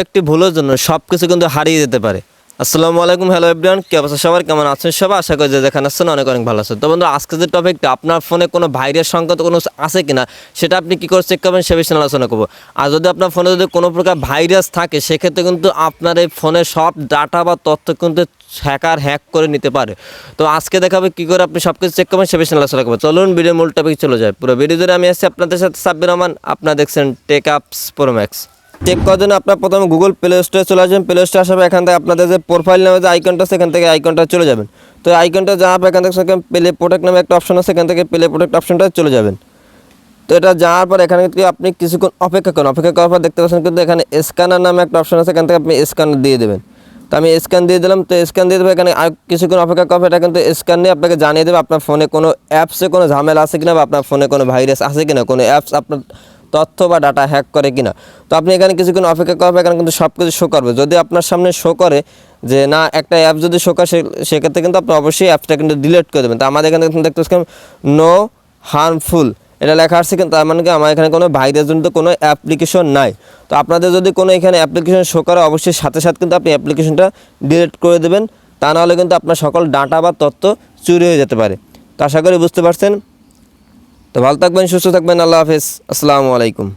একটি ভুলের জন্য সব কিছু কিন্তু হারিয়ে যেতে পারে। আসসালামু আলাইকুম, হ্যালো এভরিওয়ান, কি অবস্থা সবার, কেমন আছেন সবাই? আশা করি যে যেখানে আছেন অনেক অনেক ভালো আছেন। তো বন্ধু, আজকে যে টপিকটা, আপনার ফোনে কোনো ভাইরাস সংকেত কোনো আছে কিনা সেটা আপনি কী করে চেক করবেন সে বিষয়ে আলোচনা করবো। আর যদি আপনার ফোনে যদি কোনো প্রকার ভাইরাস থাকে সেক্ষেত্রে কিন্তু আপনার এই ফোনের সব ডাটা বা তথ্য কিন্তু হ্যাক করে নিতে পারে। তো আজকে দেখাবে কী করে আপনি সব কিছু চেক করবেন সে বিষয়ে আলোচনা করবো। চলুন ভিডিও মূল টপিক চলে যায়। পুরো ভিডিও ধরে আমি আসছি আপনাদের সাথে সাব্বির রহমান, আপনারা দেখছেন টেক আপস প্রো ম্যাক্স। চেক করার জন্য আপনার প্রথমে গুগল প্লে স্টোরে চলে আসবেন। প্লে স্টোরে আসার এখান থেকে আপনাদের যে প্রোফাইল নামে যে আইকনটা আছে এখান থেকে আইকনটা চলে যাবেন। তো আইকনটা যাওয়ার পর এখান থেকে প্লে প্রোটেক্ট নামে একটা অপশন আছে, এখান থেকে প্লে প্রোটেক্ট অপশনটা চলে যাবেন। তো এটা যাওয়ার পর এখানে থেকে আপনি কিছুক্ষণ অপেক্ষা করেন। অপেক্ষা করার পর দেখতে পাচ্ছেন কিন্তু এখানে স্ক্যানার নামে একটা অপশন আছে, এখান থেকে আপনি স্ক্যানার দিয়ে দেবেন। তো আমি স্ক্যান দিয়ে দিলাম। তো স্ক্যান দিয়ে দেবো, এখানে আর কিছুক্ষণ অপেক্ষা করার পর এটা কিন্তু স্ক্যান নিয়ে আপনাকে জানিয়ে দেবে আপনার ফোনে কোনো অ্যাপসে কোনো ঝামেলা আছে কিনা বা আপনার ফোনে কোনো ভাইরাস আছে কিনা, কোনো অ্যাপস আপনার তথ্য বা ডাটা হ্যাক করে কিনা। তো আপনি এখানে কিছুক্ষণ অপেক্ষা করার পর এখানে কিন্তু সব কিছু শো করবে। যদি আপনার সামনে শো করে যে না একটা অ্যাপ যদি শো করে সেক্ষেত্রে কিন্তু আপনি অবশ্যই অ্যাপসটা কিন্তু ডিলিট করে দেবেন। তো আমাদের এখানে দেখতে পাচ্ছেন নো হার্মফুল এটা লেখা আসছে, কিন্তু তার মানে কি আমার এখানে কোনো ভাইরাস জনিত কোনো অ্যাপ্লিকেশন নাই। তো আপনাদের যদি কোনো এখানে অ্যাপ্লিকেশন শো করে অবশ্যই সাথে সাথে কিন্তু আপনি অ্যাপ্লিকেশনটা ডিলিট করে দেবেন, তা নাহলে কিন্তু আপনার সকল ডাটা বা তথ্য চুরি হয়ে যেতে পারে। তো আশা করি বুঝতে পারছেন। তো ভালো থাকবেন, সুস্থ থাকবেন, আল্লাহ হাফেজ, আসসালামু আলাইকুম।